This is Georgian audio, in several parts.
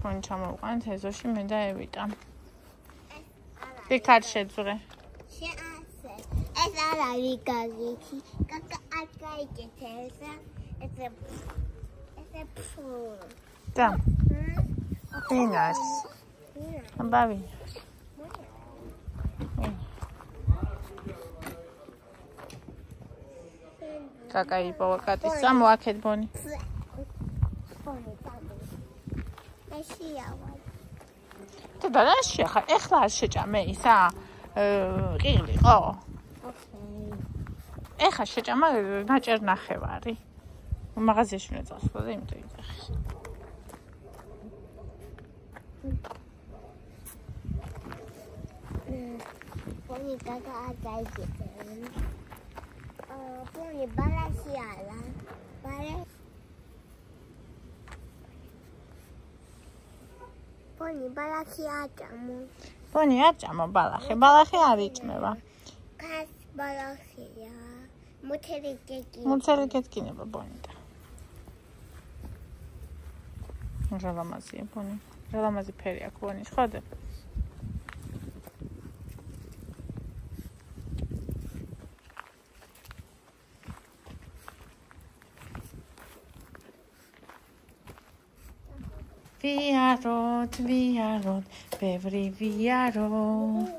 პონი ჩამოვყანეთ ეზოში მე და ევიტა. იქ არ შეძვრე. ეს არ არის გაზეთი. კაკა არ გაიგეთ ეს ფულ. და. ვინას? ამბავი. კაკაი პოვაკატის სამოაქეთ ბონი. და რაშია ხა ეხლა არ შეჭამე ისა ყიღლი ხო? ეხლა შეჭამა ნაჭერ ნახევარი. მაღაზიაში უნდა წავსვლა და იმიტომ იძახი. პონი კაკა არ გაიგეთ. Pony balasiala. Pony balasiamu. Pony ačamo balakhe. Balakhe არ იჭმება. Kas balasiya. მუცელი კეთკინება პონი და. ჟალამაზია პონი. ჟალამაზი ფერი აქვს პონის ხოდა. ვიაროთ, ბევრი ვიაროთ,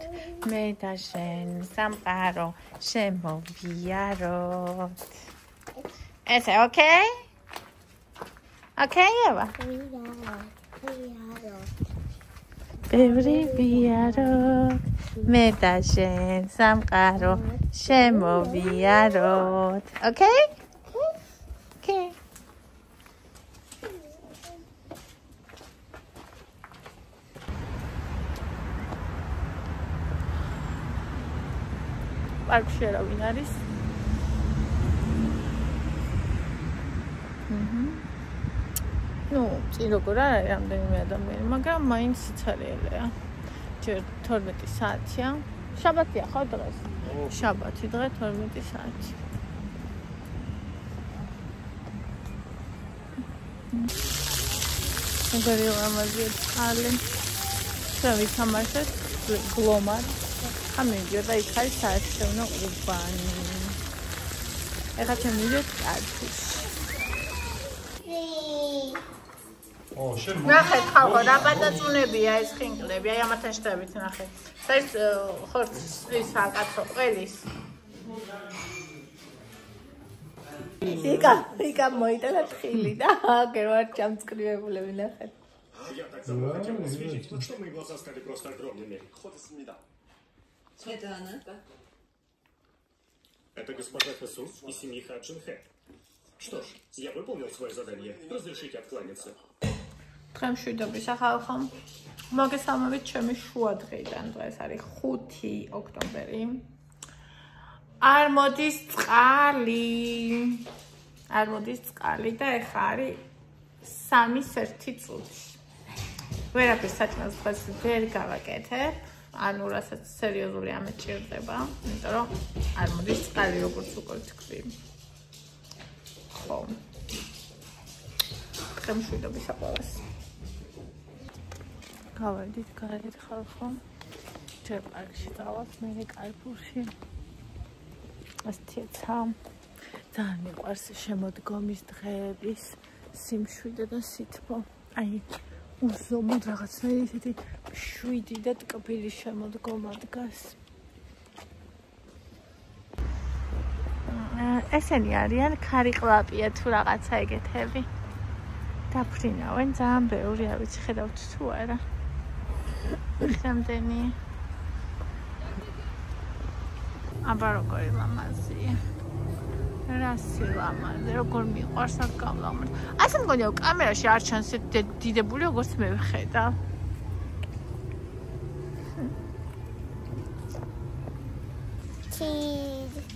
მე და შენ სამყარო შემოვიაროთ. ესე, ოკეი? ოკეი, ევა? ბევრი ვიაროთ, მე და შენ სამყარო შემოვიაროთ. ოკეი? ოკეი. პარკში არავინ არის? ნუ, წინ როგორ არ არის რამდენიმე ადამიანი, მაგრამ მაინც სიცარიელია. ჯერ 12 საათია. შაბათია ხო დღეს? შაბათი დღე 12 საათი. მეგარი ამაზია წყალი. და ვითამაშეთ გლომად. ამიჯერ და იქ არის საერთო უბანი. ეხლა ჩვენ მივიდეთ კარფუში. ნახეთ ხალხო, რა პატაწუნებია ეს ხინკლები, აი ამათთან შევით ნახეთ. ეს ხო ის აკაცო ყველის. იკა მოიტანა თხილი და აგერ ვარ ჩამწკრივებულები ნახეთ. Я так забыл, хотел вас видеть, что мои глаза стали просто огромными. Ходосмида. Это она? Это госпожа Хэсу из семьи Хаджин Хэ. Что ж, я выполнил свое задание. Разрешите откланяться. დღემშვიდობის ახალხომ. მოგესალმებით ჩემი შუა დღიდან. დღეს არის 5 ოქტომბერი. არ მოდის წყალი და ეხლა არის 3:01 წუთი. ვერაფერს საჭმელს დღეს ვერ გავაკეთებ. ანუ რასაც სერიოზული ამეჭირდება, იმიტომ რომ არ მოდის წყალი როგორც უკვე თქვი. ხო. დღემშვიდობის ყველას. გავედით გარეთ ხალხო. ჯერ პარკში წავალთ, მერე კარფურში. ასთიცა. ძალიან მიყვარს შემოდგომის დღეების სიმშვიდე და სითბო. აი უზომოდ რაღაცნაირი ისეთი შვიდი და ტკბილი შემოდგომა დგას. ესენი არიან ქარიყლაპია თუ რაღაცა ეგეთები. დაფრინავენ ძალიან ბევრი, არ ვიცი ხედავთ თუ არა. რამდენი. აბა როგორი ლამაზია. რასი ლამაზი, როგორ მიყვარს აქ გავლამაზ. ასე მგონია კამერაში არ ჩანს დიდებული როგორც მე ვხედავ.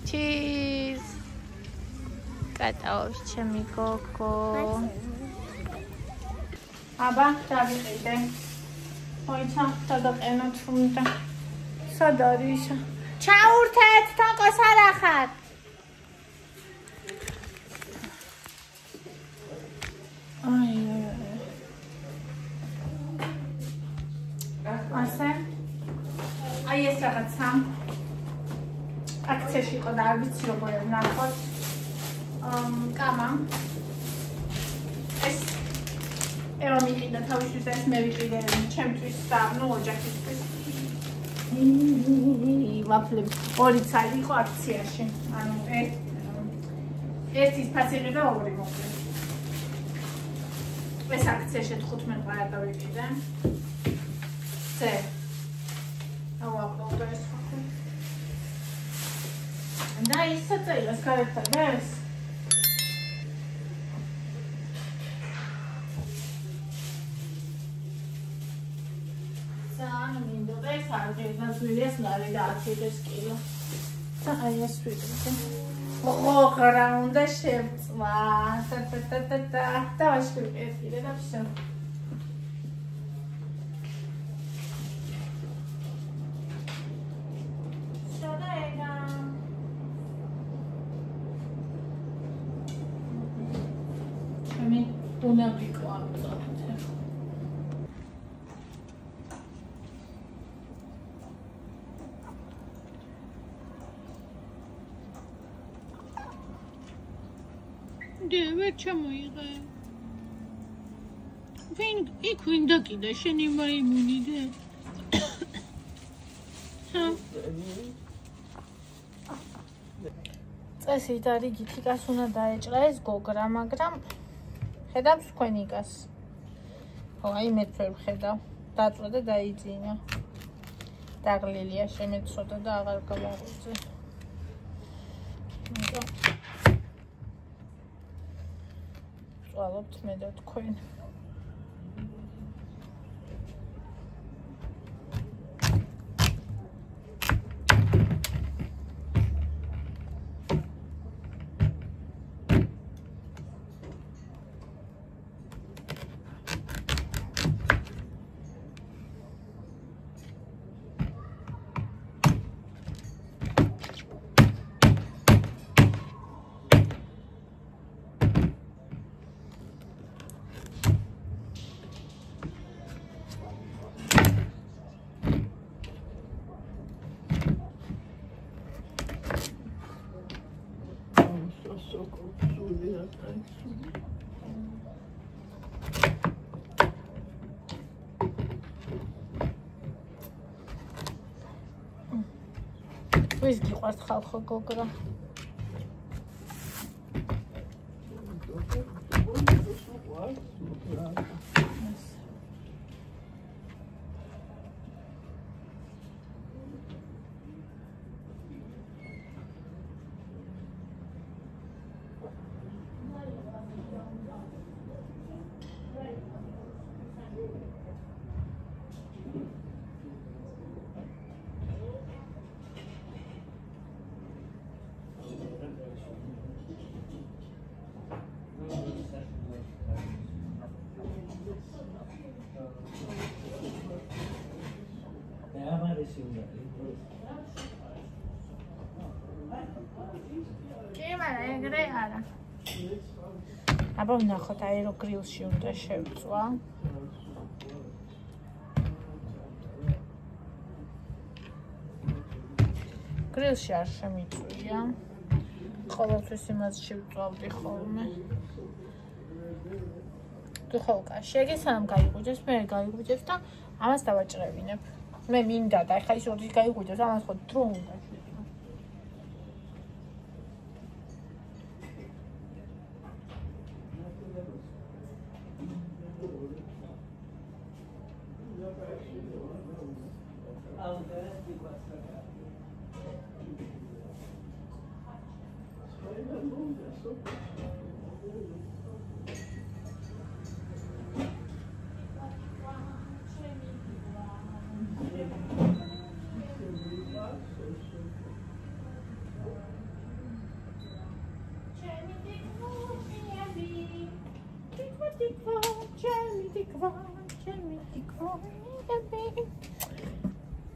Cheese. კატაოს ჩემი გოგო. აბა, დავიყიდე. მოიცა, გადაყენოთ უნდა. სად არის? ჩაურთეთ თაკოს არ ახარ. რაღაცა აქციაში იყო და არ ვიცი როგორ ვნახოთ. კამა. ეს ევა მიყიდა თავისთვის ეს მე ვიყიდე ჩემთვის და ნუ ოჯახისთვის. ვაფლები 2 ცალი იყო აქციაში. ანუ ერთის ფასი ყიდა 2 მოკლე. ეს აქციაში 15 ყარა დავიყიდე. ზე. ავაპლოდე ეს ხო. და ისე წელს გარეთ ეს მინდოდეს არგეზნაზვილიას ნარი და 10 კილო. და აი ეს ვიდრე. ოღრა უნდა შევწვა. და ვაშკირე და всё. შოდაენა. ჩემი უნაგი კვარტა. ვერ ჩამოიღე. იქ ვინ დაკიდა შენი მაიმუნიდე? წესით და რიგით იკას უნდა დაეჭრა ეს გოგრა, მაგრამ ხედავს თქვენ იკას. ხო, აი მეც ვერ ვხედავ. დაწვა და დაიძინა. დაღლილია შემეცოდა და აღარ გამოვიძე. ვწვალობთ მე და თქვენ. ვის გიყვართ ხალხო გოგრა? აბა ვნახოთ აეროგრილში უნდა შევწვა. გრილში არ შემიწვია. ყოველთვის იმასში ვწვავდი ხოლმე. თუ ხო კაში, ეგ სანამ გაიღვიძებს, მე გაიღვიძებს და ამას დავაჭრევინებ. მე მინდა და ეხლა ის ორი გაიღვიძებს, ამას ხო დრო უნდა.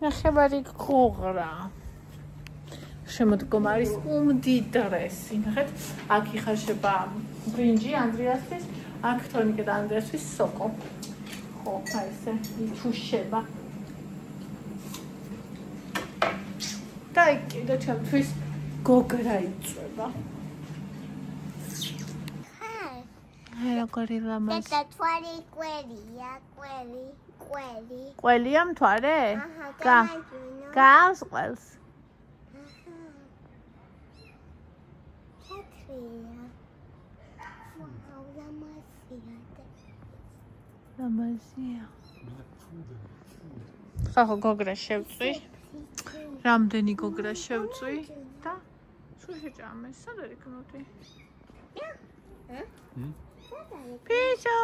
ნახევარი გოგრა შემოდგომარის უმდიდრესი. ნახეთ, აქ იხარშება ბრინჯი ანდრიასთვის, აქ თორნიკე და ანდრიასთვის სოკო. ხო, აი ესე იფუშება. და იქ კიდე ჩემთვის გოგრა იწვება. როგორი ლამაზი. და თვარი კვერია, კვერი. ყველია მთვარე? Gà. გავს ყველს. ლამაზია. ხახო გოგრა შევწვი. რამდენი გოგრა შევწვი და სულ შეჭამეს. სად არის კნუტი? Piso.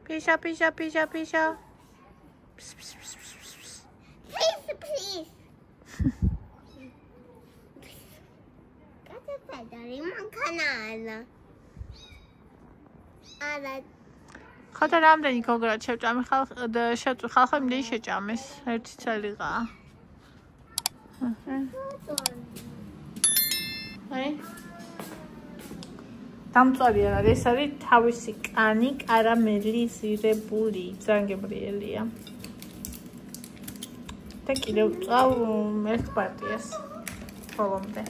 Piso. Piso. Please. Cosa fai? Daremo un canale. Alla ხათა რამდენი გოგრა შევჭამე შევწვი ხალხი იმდენი შეჭამეს. ერთი წელიღაა. აი დამწვარი არ არის, ეს არის თავისი კანი კარამელიზირებული, ძალიან გემრიელია. და კიდევ წავ ერთ პარტიას ბოლომდე.